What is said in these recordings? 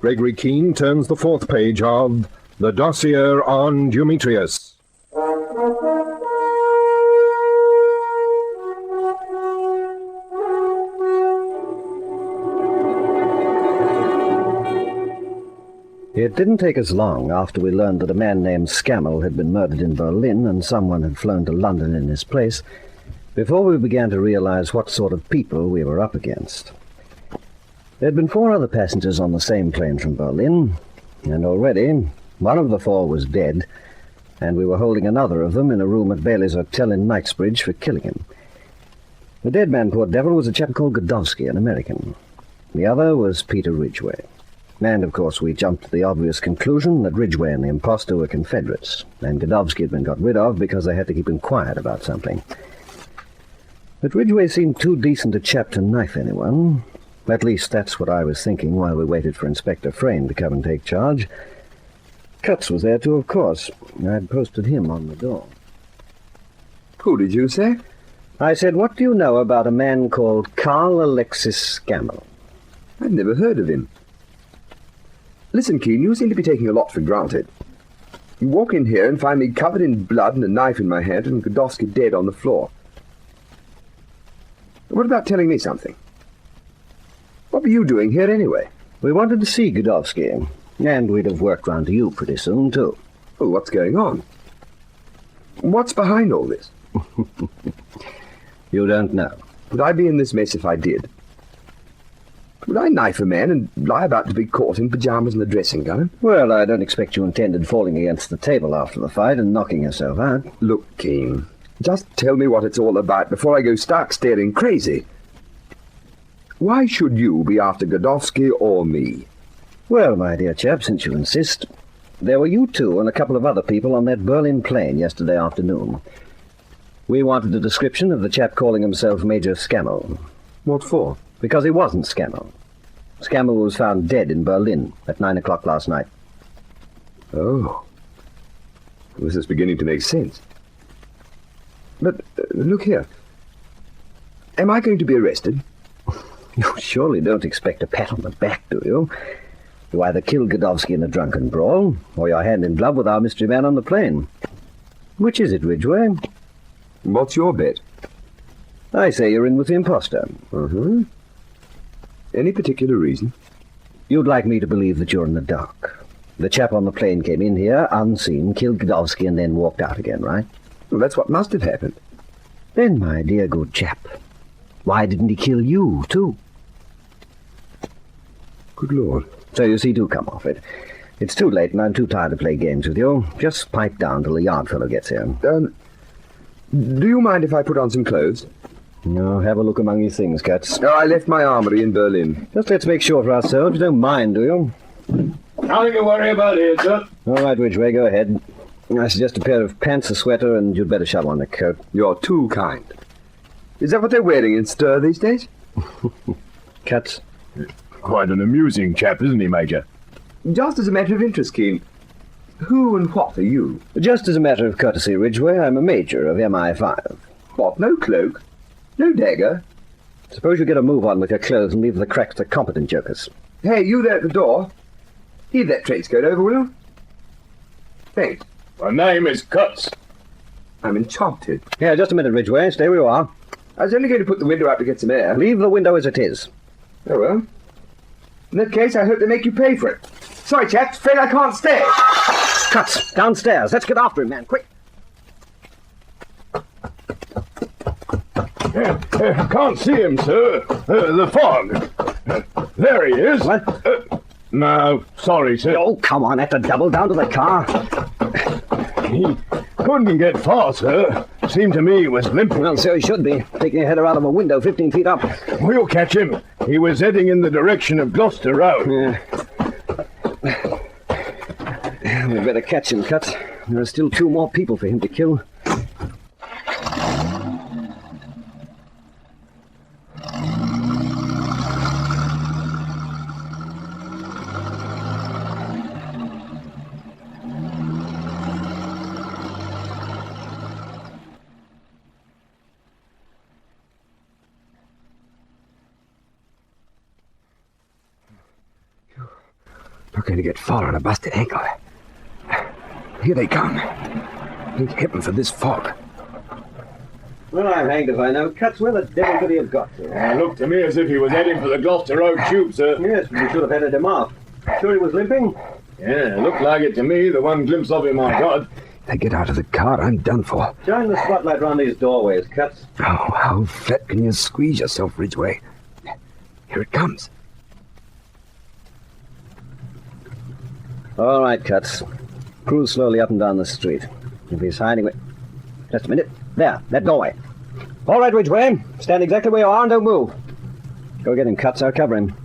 Gregory Keene turns the fourth page of the Dossier on Dumetrius. It didn't take us long after we learned that a man named Scammell had been murdered in Berlin and someone had flown to London in his place before we began to realize what sort of people we were up against. There had been 4 other passengers on the same plane from Berlin, and already one of the 4 was dead, and we were holding another of them in a room at Bailey's Hotel in Knightsbridge for killing him. The dead man, poor devil, was a chap called Godowsky, an American. The other was Peter Ridgway. And, of course, we jumped to the obvious conclusion that Ridgway and the impostor were Confederates, and Godowsky had been got rid of because they had to keep him quiet about something. But Ridgway seemed too decent a chap to knife anyone. At least that's what I was thinking while we waited for Inspector Frayne to come and take charge. Cutts was there too, of course. I'd posted him on the door. Who did you say? I said, what do you know about a man called Carl Alexis Scammell? I've never heard of him. Listen, Keene, you seem to be taking a lot for granted. You walk in here and find me covered in blood and a knife in my hand and Godowsky dead on the floor. What about telling me something? What were you doing here anyway? We wanted to see Godowsky, and we'd have worked round to you pretty soon, too. Oh, what's going on? What's behind all this? You don't know. Would I be in this mess if I did? Would I knife a man and lie about to be caught in pyjamas and a dressing gown? Well, I don't expect you intended falling against the table after the fight and knocking yourself out. Look, Keene, just tell me what it's all about before I go stark staring crazy. Why should you be after Godowsky or me? Well, my dear chap, since you insist, there were you two and a couple of other people on that Berlin plane yesterday afternoon. We wanted a description of the chap calling himself Major Scammell. What for? Because he wasn't Scammell. Scammell was found dead in Berlin at 9 o'clock last night. Oh. This is beginning to make sense. But, look here. Am I going to be arrested? You surely don't expect a pat on the back, do you? You either killed Godowsky in a drunken brawl, or you're hand in glove with our mystery man on the plane. Which is it, Ridgway? What's your bet? I say you're in with the impostor. Uh-huh. Any particular reason? You'd like me to believe that you're in the dark. The chap on the plane came in here, unseen, killed Godowsky, and then walked out again, right? Well, that's what must have happened. Then, my dear good chap, why didn't he kill you, too? Good Lord. So you see, do come off it. It's too late, and I'm too tired to play games with you. Just pipe down till the yard fellow gets here. Do you mind if I put on some clothes? No, have a look among your things, Cutts. No, I left my armory in Berlin. Just let's make sure for ourselves. You don't mind, do you? Nothing to worry about here, sir. All right, Ridgway, go ahead. I suggest a pair of pants, a sweater, and you'd better shove on the coat. You're too kind. Is that what they're wearing in stir these days? Cutts. Quite an amusing chap, isn't he, Major? Just as a matter of interest, Keene, who and what are you? Just as a matter of courtesy, Ridgway, I'm a major of MI5. What, no cloak? No dagger? Suppose you get a move on with your clothes and leave the cracks to competent jokers. Hey, you there at the door. Heave that trenchcoat over, will you? Thanks. My name is Cutts. I'm enchanted. Here, just a minute, Ridgway. Stay where you are. I was only going to put the window up to get some air. Leave the window as it is. Oh, well. In that case, I hope they make you pay for it. Sorry, chaps. Afraid I can't stay. Cutts, downstairs. Let's get after him, man. Quick. I can't see him, sir. The fog. There he is. What? No, sorry, sir. Oh, come on. Have to double down to the car. He couldn't get far, sir. Seemed to me he was limping. Well, so he should be. Taking a header out of a window 15 feet up. We'll catch him. He was heading in the direction of Gloucester Road. Yeah. We'd better catch him, Cutts. There are still 2 more people for him to kill. Not going to get far on a busted ankle. Here they come. Thank heaven for this fog. Well, I'm hanged if I know. Cuts, where the devil could he have got to? Looked to me as if he was heading for the Gloucester Road tube, sir. Yes, we should have headed him off. Sure he was limping? Yeah, looked like it to me. The one glimpse of him I got. If I get out of the car, I'm done for. Shine the spotlight round these doorways, Cuts. Oh, how flat can you squeeze yourself, Ridgway? Here it comes. All right, Cuts. Cruise slowly up and down the street. If he's hiding... Just a minute. There, that doorway. All right, Ridgway. Stand exactly where you are and don't move. Go get him, Cuts. I'll cover him.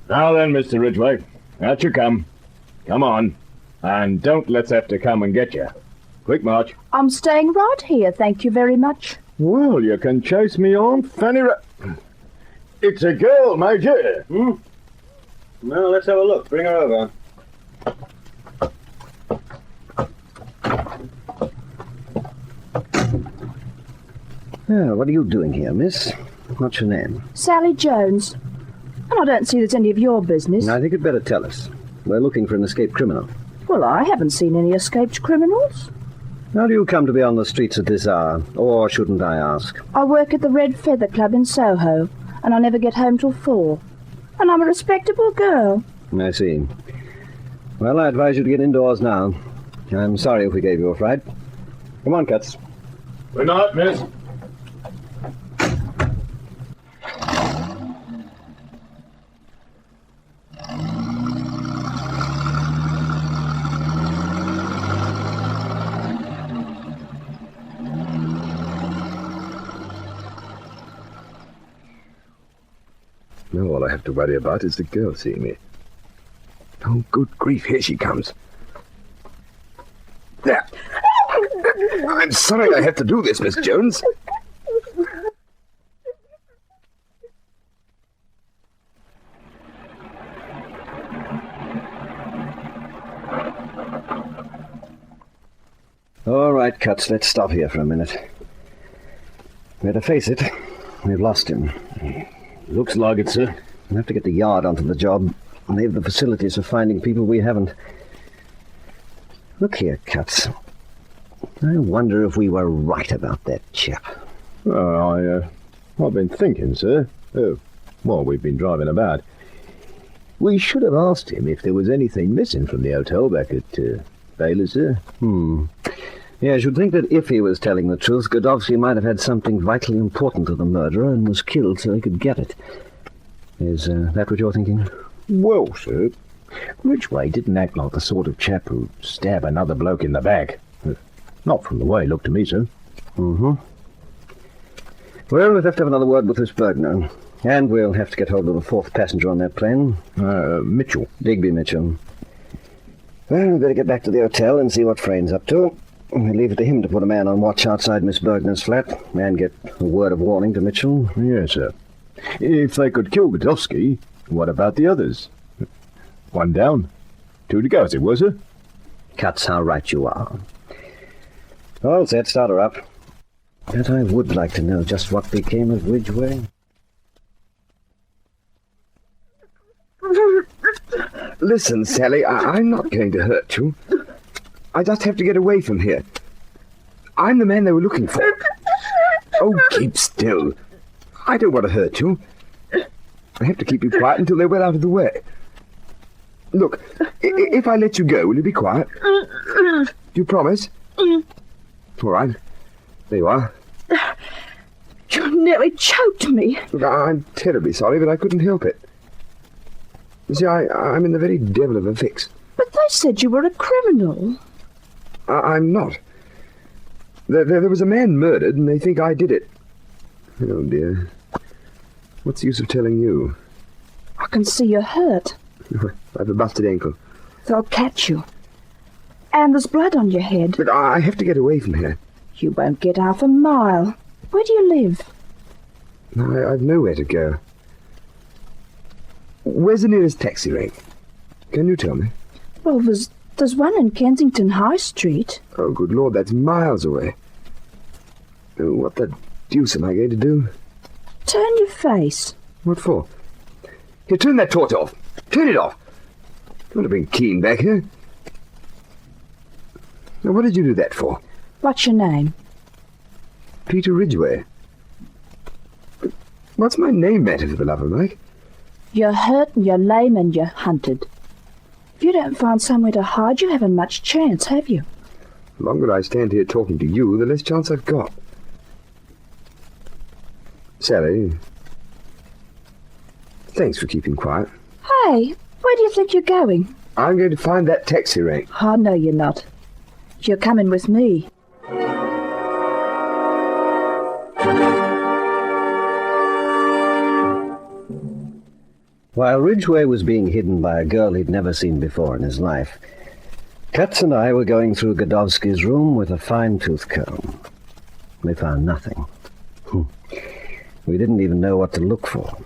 Now then, Mr. Ridgway, out you come. Come on. And don't let's have to come and get you. Quick march. I'm staying right here, thank you very much. Well, you can chase me on, Fanny It's a girl, Major. Well, let's have a look. Bring her over. What are you doing here, miss? What's your name? Sally Jones. And I don't see that's any of your business. I think you'd better tell us. We're looking for an escaped criminal. Well, I haven't seen any escaped criminals. How do you come to be on the streets at this hour? Or shouldn't I ask? I work at the Red Feather Club in Soho, and I never get home till 4. And I'm a respectable girl. I see. Well, I advise you to get indoors now. I'm sorry if we gave you a fright. Come on, Cuts. Good night, miss. Now all I have to worry about is the girl seeing me. Oh, good grief, here she comes. There. I'm sorry I have to do this, Miss Jones. All right, Cuts, let's stop here for a minute. Better face it, we've lost him. Looks like it, sir. We'll have to get the Yard onto the job. And they've the facilities for finding people we haven't. Look here, Cuts. I wonder if we were right about that chap. Well, I've been thinking, sir. While we've been driving about. We should have asked him if there was anything missing from the hotel back at Baylor's, sir. Yes, you'd think that if he was telling the truth, Godowsky might have had something vitally important to the murderer and was killed so he could get it. Is that what you're thinking? Well, sir, Ridgway didn't act like the sort of chap who'd stab another bloke in the back. Not from the way he looked to me, sir. Well, we'll have to have another word with this Bergner. And we'll have to get hold of the 4th passenger on that plane. Mitchell. Digby Mitchell. Well, we better get back to the hotel and see what Frayn's up to. We'll leave it to him to put a man on watch outside Miss Bergner's flat and get a word of warning to Mitchell. Yes, sir. If they could kill Godowsky, what about the others? 1 down, 2 to go, as it was, sir. Cuts, how right you are. All set, start her up. But I would like to know just what became of Ridgway. Listen, Sally, I'm not going to hurt you. I just have to get away from here. I'm the man they were looking for. Oh, keep still. I don't want to hurt you. I have to keep you quiet until they're well out of the way. Look, if I let you go, will you be quiet? Do you promise? All right. There you are. You nearly choked me. Look, I'm terribly sorry, but I couldn't help it. You see, I'm in the very devil of a fix. But they said you were a criminal. I'm not. There was a man murdered, and they think I did it. Oh, dear. What's the use of telling you? I can see you're hurt. I have a busted ankle. They'll catch you. And there's blood on your head. But I have to get away from here. You won't get half a mile. Where do you live? No, I've nowhere to go. Where's the nearest taxi rank? Can you tell me? Well, there's one in Kensington High Street. Oh, good Lord, that's miles away. What the deuce am I going to do? Turn your face. What for? Here, turn that torch off. Turn it off. You want to bring Keen back here? Now, what did you do that for? What's your name? Peter Ridgway. But what's my name matter, for the love of Mike? You're hurt and you're lame and you're hunted. If you don't find somewhere to hide, you haven't much chance, have you? The longer I stand here talking to you, the less chance I've got. Sally, thanks for keeping quiet. Hey, where do you think you're going? I'm going to find that taxi rank. Oh, no, you're not. You're coming with me. While Ridgway was being hidden by a girl he'd never seen before in his life, Katz and I were going through Godowski's room with a fine-tooth comb. We found nothing. We didn't even know what to look for.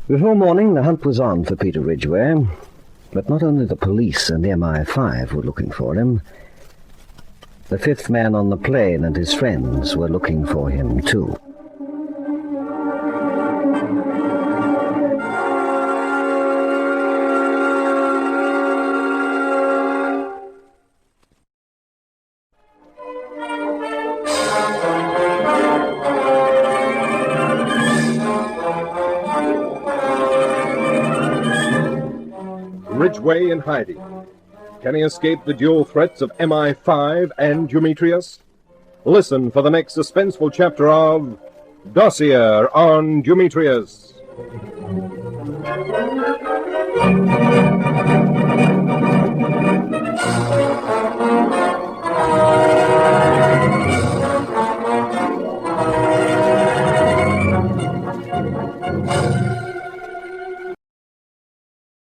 Before morning, the hunt was on for Peter Ridgway, but not only the police and MI5 were looking for him. The fifth man on the plane and his friends were looking for him, too. Ridgway in hiding. Can he escape the dual threats of MI5 and Dumetrius? Listen for the next suspenseful chapter of Dossier on Dumetrius.